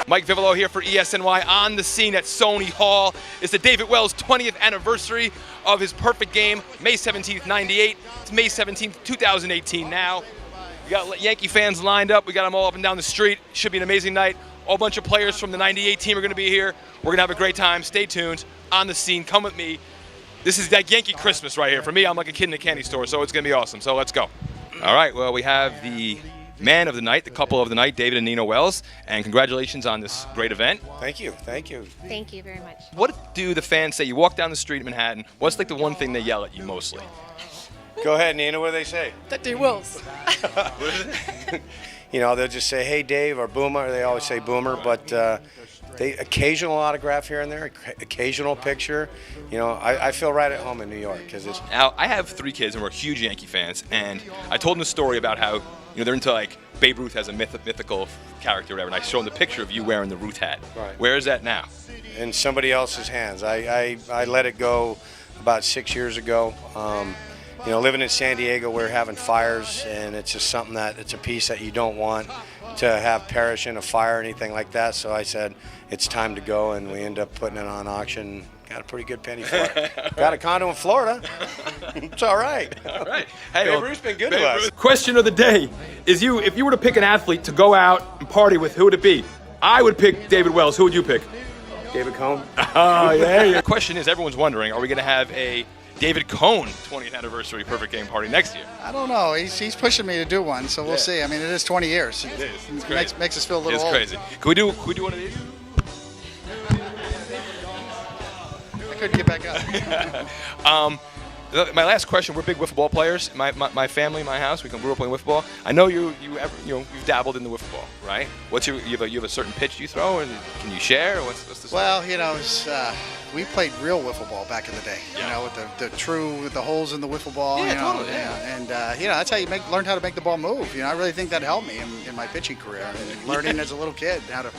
Mike Vivalo here for ESNY on the scene at Sony Hall. It's the David Wells 20th anniversary of his perfect game, May 17th, 98. It's May 17th, 2018 now. We got Yankee fans lined up. We got them all up and down the street. Should be an amazing night. A bunch of players from the 98 team are going to be here. We're going to have a great time. Stay tuned. On the scene. Come with me. This is like Yankee Christmas right here. For me, I'm like a kid in a candy store, so it's going to be awesome. So let's go. All right, well, we have the man of the night, the couple of the night, David and Nina Wells, and congratulations on this great event. Thank you, thank you. Thank you very much. What do the fans say? You walk down the street in Manhattan, what's like the one thing they yell at you mostly? Go ahead, Nina, what do they say? That Dave Wells. You know, they'll just say, hey, Dave, or Boomer. They always say Boomer, but they occasional autograph here and there, occasional picture. You know, I feel right at home in New York. Now, I have 3 kids, and we're huge Yankee fans, and I told them a story about how, you know, they're into like Babe Ruth as a mythical character or whatever, and I showed them the picture of you wearing the Ruth hat. Right. Where is that now? In somebody else's hands. I let it go about 6 years ago. You know, living in San Diego, we're having fires, and it's just something that it's a piece that you don't want to have perish in a fire or anything like that. So I said, it's time to go, and we end up putting it on auction. Got a pretty good penny for it. Got a condo in Florida. It's all right. All right. Hey, Babe Ruth's been good to us. Question of the day is if you were to pick an athlete to go out and party with, who would it be? I would pick David Wells. Who would you pick? David Cohn. Oh, yeah. The question is, everyone's wondering, are we going to have a David Cohn 20th anniversary perfect game party next year? I don't know. He's pushing me to do one, so we'll see. I mean, it is 20 years. It is. It's crazy. Makes us feel a little old. It's crazy. Can we do one of these? I couldn't get back up. My last question: we're big wiffle ball players. My family, my house, we grew up playing wiffle ball. I know you've dabbled in the wiffle ball, right? What's you have a certain pitch you throw, and can you share? Or what's the story? Well, you know, we played real wiffle ball back in the day. Yeah. You know, with the holes in the wiffle ball. Yeah, you know, totally. Yeah. And you know, that's how you learn how to make the ball move. You know, I really think that helped me in my pitching career. And learning as a little kid how to.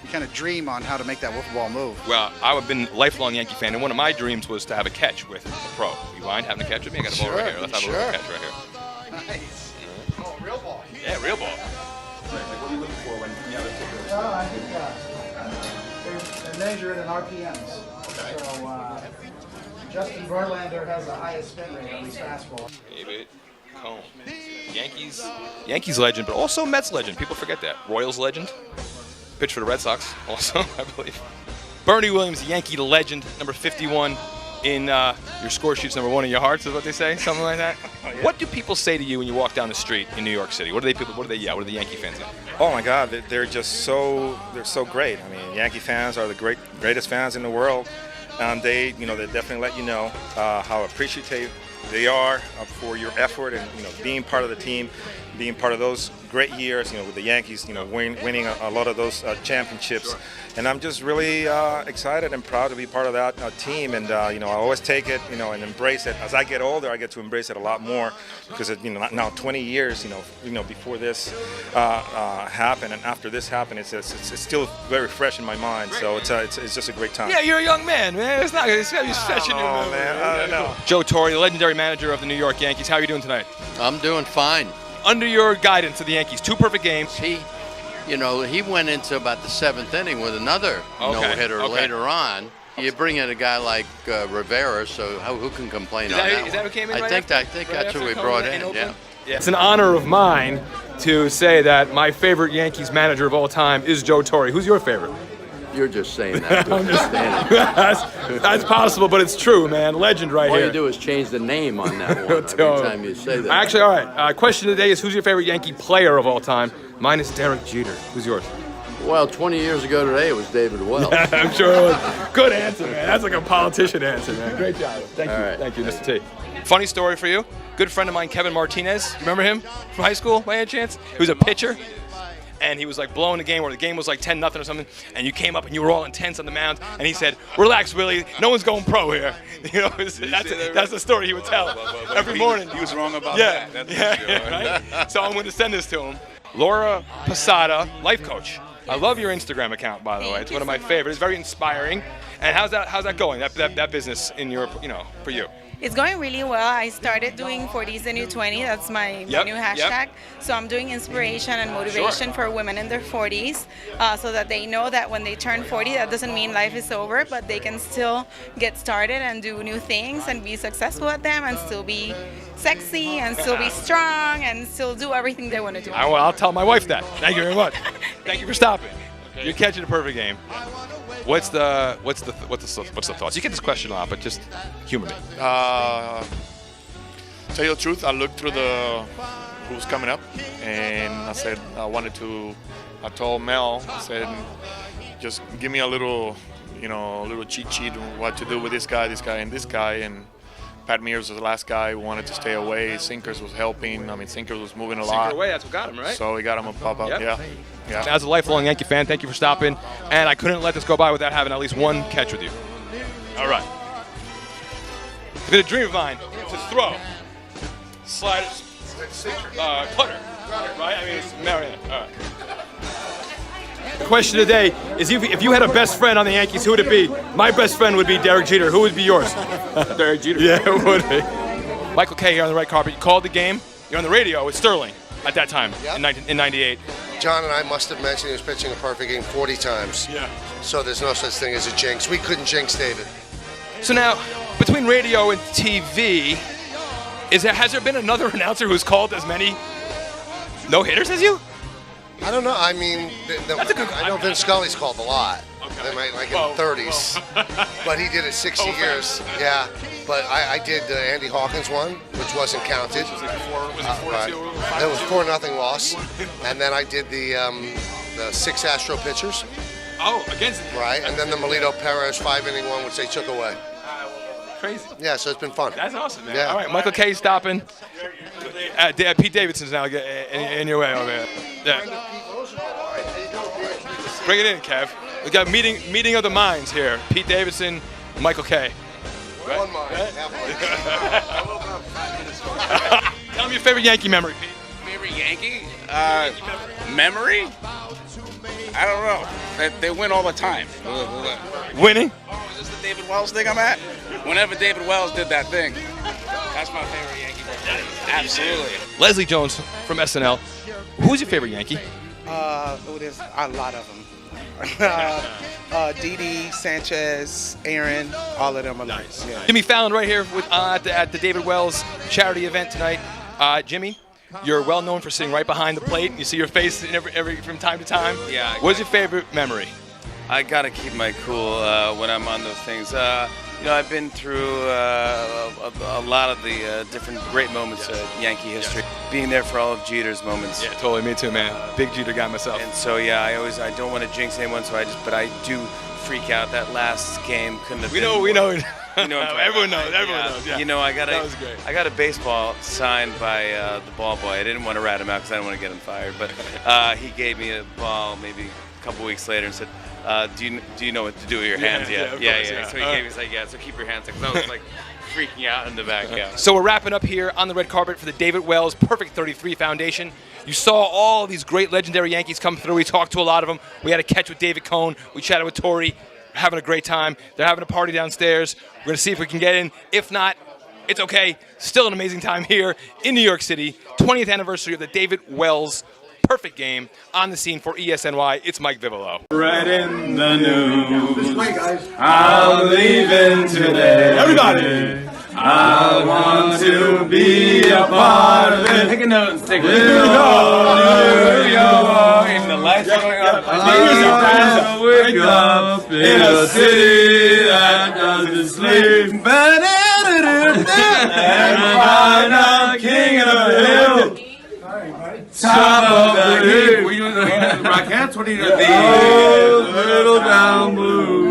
You kind of dream on how to make that wiffle ball move. Well, I've been a lifelong Yankee fan, and one of my dreams was to have a catch with a pro. You mind having a catch with me? I got a ball right here. Let's have a little catch right here. Nice. Oh, real ball. Yeah, real ball. What are you looking for when you have a ticket? Well, I think they measure it in RPMs. Okay. So Justin Verlander has the highest spin rate on his fastball. David Cohn. Yankees legend, but also Mets legend. People forget that. Royals legend. Pitched for the Red Sox also, I believe. Bernie Williams, Yankee legend, number 51 in your score sheets, number 1 in your hearts is what they say, something like that. Oh, yeah. What do people say to you when you walk down the street in New York City? What do they yell? What do the Yankee fans yell? Oh my God, they're just so great. I mean, Yankee fans are the greatest fans in the world. They definitely let you know how appreciative they are for your effort and being part of the team, being part of those great years, with the Yankees, winning a lot of those championships. Sure. And I'm just really excited and proud to be part of that team. And I always take it, and embrace it. As I get older, I get to embrace it a lot more because now 20 years, before this happened and after this happened, it's still very fresh in my mind. So it's just a great time. Yeah, you're a young man. It's got to be fresh in your mind. Oh man, I don't know. Joe Torre, the legendary manager of the New York Yankees. How are you doing tonight? I'm doing fine. Under your guidance of the Yankees, 2 perfect games. He went into about the 7th inning with another no-hitter later on. You bring in a guy like Rivera, so who can complain on that? Is that who came in? I think that's who we brought in. Yeah. It's an honor of mine to say that my favorite Yankees manager of all time is Joe Torre. Who's your favorite? You're just saying that. That's possible, but it's true, man. Legend right All here. you do is change the name on that one every time you say that. Actually, all right. Question of the day is, who's your favorite Yankee player of all time? Mine is Derek Jeter. Who's yours? Well, 20 years ago today, it was David Wells. I'm sure it was. Good answer, man. That's like a politician answer, man. Great job. Thank you. Right. Thank you, Mr. T. Funny story for you. Good friend of mine, Kevin Martinez. Remember him from high school by any chance? He was a pitcher. And he was like blowing the game, where the game was like 10-0 or something, and you came up and you were all intense on the mound, and he said, "Relax, Willie, no one's going pro here." That's the story he would tell every morning. He was wrong about that. That's right? So I'm going to send this to him. Laura Posada, life coach. I love your Instagram account, by the way. It's one of my favorites. It's very inspiring. And how's that going? That business in your, for you? It's going really well. I started doing 40 is the new 20. That's my new hashtag. So I'm doing inspiration and motivation for women in their 40s so that they know that when they turn 40, that doesn't mean life is over, but they can still get started and do new things and be successful at them and still be sexy and still be strong and still do everything they want to do. I'll tell my wife that. Thank you very much. Thank you for stopping. You're catching a perfect game. What's the thoughts? You get this question a lot, but just humor me. Tell you the truth, I looked through who's coming up, and I said I told Mel, I said, just give me a little cheat sheet on what to do with this guy, and this guy, and Pat Mears was the last guy who wanted to stay away. Sinkers was helping. I mean, Sinkers was moving a lot. Sinker away, that's what got him, right? So we got him a pop-up, yeah. As a lifelong Yankee fan, thank you for stopping. And I couldn't let this go by without having at least one catch with you. All right. It's been a dream of mine to throw, slide, putter, right? I mean, it's Mariana. All right. The question today is if you had a best friend on the Yankees, who would it be? My best friend would be Derek Jeter. Who would be yours? Derek Jeter. Yeah, it would be. Michael Kay here on the red carpet. You called the game. You're on the radio with Sterling at that time in '98. John and I must have mentioned he was pitching a perfect game 40 times. Yeah. So there's no such thing as a jinx. We couldn't jinx David. So now, between radio and TV, has there been another announcer who's called as many no-hitters as you? I don't know. I mean, I know Vince Scully's called a lot. Okay. Like in the 30s. But he did it 60 years. Yeah. But I did the Andy Hawkins one, which wasn't counted. It was 4-0 loss. And then I did the 6 Astro pitchers. Oh, against it. Right. And then the Melito Perez 5-inning one, which they took away. Crazy. Yeah, so it's been fun. That's awesome, man. Yeah. All right, Michael Kay stopping. Pete Davidson's now in your way over there. Yeah. Bring it in, Kev. We got meeting of the minds here. Pete Davidson, Michael Kay. Right? One mind. Tell me your favorite Yankee memory, Pete. Favorite Yankee? Memory? I don't know. They win all the time. Winning? Oh, is this the David Wells thing I'm at? Whenever David Wells did that thing, that's my favorite Yankee memory. Absolutely. Leslie Jones from SNL. Who's your favorite Yankee? There's a lot of them. Didi, Sanchez, Aaron, all of them are nice. Yeah. Jimmy Fallon right here at the David Wells charity event tonight. Jimmy, you're well known for sitting right behind the plate. You see your face every from time to time. Yeah. What's your favorite memory? I gotta keep my cool when I'm on those things. I've been through a lot of the different great moments of Yankee history. Being there for all of Jeter's moments. Yeah, totally. Me too, man. Big Jeter guy myself. And so I don't want to jinx anyone. But I do freak out. That last game couldn't have. We know. Everyone knows. Yeah. That was great. I got a baseball signed by the ball boy. I didn't want to rat him out because I didn't want to get him fired. But he gave me a ball maybe a couple weeks later and said, do you know what to do with your hands yet? Yeah. So he gave me, so keep your hands up. Because I was like freaking out in the back. Yeah. So we're wrapping up here on the red carpet for the David Wells Perfect 33 Foundation. You saw all these great legendary Yankees come through. We talked to a lot of them. We had a catch with David Cohn. We chatted with Torrey. Having a great time. They're having a party downstairs. We're going to see if we can get in. If not, it's okay. Still an amazing time here in New York City. 20th anniversary of the David Wells Perfect Game. On the scene for ESNY, it's Mike Vivalo. Right in the news. I'm leaving today. Everybody! I want to be a part of it. Take a note and stick with it. New York. And the lights are going up. I wake up in a city that doesn't sleep. And I'm king of the hill. Top of the heap. Were you in the Rockettes? What are you doing? Little down blue.